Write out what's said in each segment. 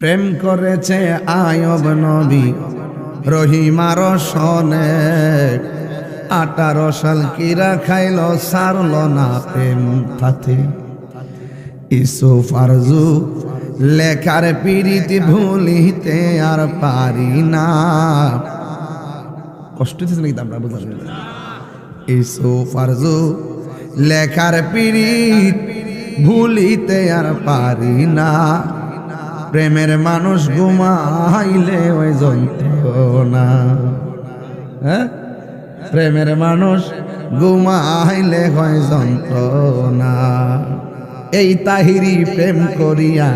প্রেম করেছে আয়ব নবী রহিমার সনে 18 সাল কিরা খাইল সারল না প্রেম তাতে ইউসুফ আরজু লেখার পিরিতি ভুলিতে আর পারি না। কষ্ট হচ্ছে নাকি আমরা বুঝলাম ইউসুফ আরজু লেখার পিরিত ভুলিতে আর পারি না। প্রেমের মানুষ ঘুমাইলে ওই যন্ত্রণা, হ্যাঁ প্রেমের মানুষ ঘুমাইলে হয় যন্ত্রণা। এই তাহিরি প্রেম করিয়া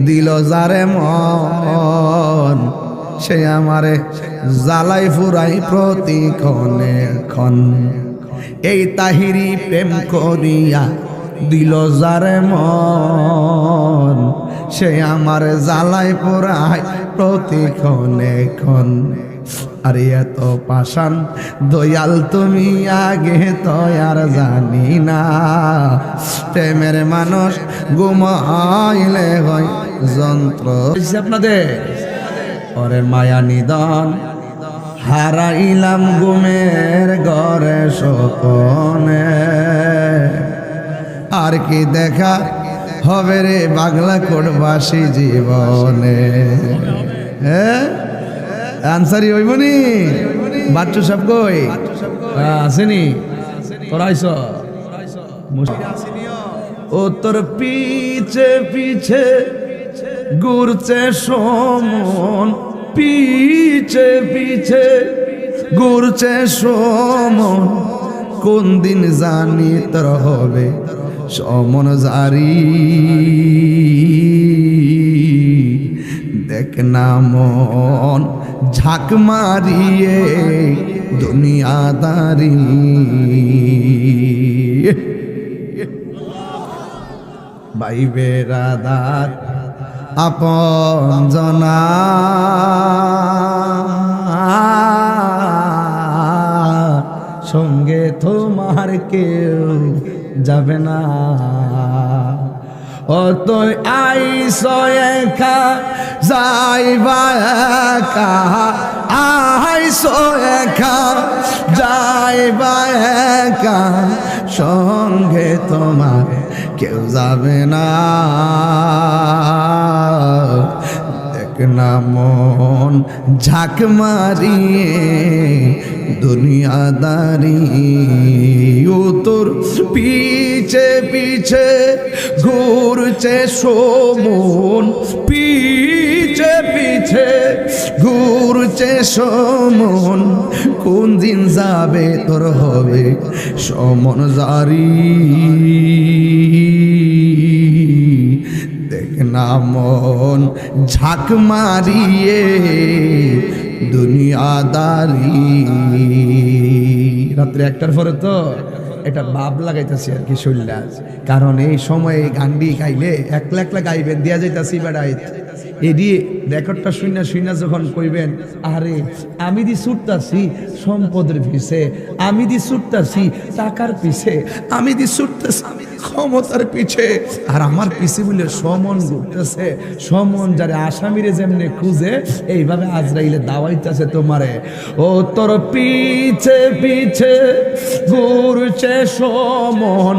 দিল যারে মন, সে আমারে জ্বালাই ফুরাই প্রতিক্ষণে ক্ষণ। এই তাহিরি প্রেম করিয়া দিল যারে মন, সে আমার জ্বালাই পোড়াই প্রতিক্ষণে ক্ষণ। আরে এত পাষাণ দয়াল তুমি আগে তো আর জানি না। প্রেমের মানুষ ঘুমাইলে হয় যন্ত্র। আপনাদের ওরে মায়া নিদন হারাইলাম ঘুমের ঘরে স্বপনে, আর কি দেখা হবে রে বাংলা কোটবাসী জীবনে। হ্যাঁ আনসারি হইবনি বাচ্চু সব কই আসেনি তোরা আইস ও তোর পিছে পিছে ঘুরছে সমন, পিছে পিছে ঘুরছে সমন। কোন দিন জানি তোর হবে সমন জারি। দেখ না মন ঝাঁক মারিয়ে দুনিয়াদারি। ভাই বেরাদার আপন জনা সঙ্গে তোমার কেউ যাবে না। ও তো আইস একা যাইবা একা, আইস একা যাইবা একা, সঙ্গে তোমার কেউ যাবে না। দেখ না মন ঝাঁক মারিয়ে দুনিয়াদারি। ও তোর পিছে পিছে ঘুরছে সমন, পিছে পিছে ঘুরছে সমন। কোন দিন যাবে তোর হবে সমন জারি। দেখ না মন ঝাঁক মারিয়ে দুনিয়াদারি। রাত্রে 1টার পরে তো এটা বাপ লাগাইতেছি আর কি শরীরে, কারণ এই সময়ে গান্ডি গাইলে একলা একলা গাইবেন দিয়া যাইতাছি বেড়াই এডি রেকর্ডটা শুইনা শুইনা যখন কইবেন আরে আমি দি ছুটতাছি সম্পদের পিছে, আমি দি ছুটতাছি টাকার পিছে, আমি দি ছুটতাছি ক্ষমতার পিছে, আর আমার পিছে বলে সমন ঘুরতেছে। সমন যারে আসামিরে যেমনে খুঁজে এইভাবে আজরাইলে দাওয়াইতেছে তোমারে। ও তোর পিছে পিছে ঘুরছে সমন,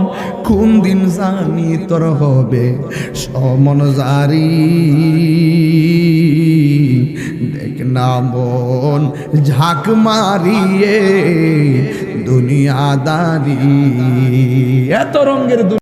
কোন দিন জানি তোর হবে সমন জারি। দেখ না মন ঝাঁক মারিয়ে দুনিয়াদারি। এত রঙের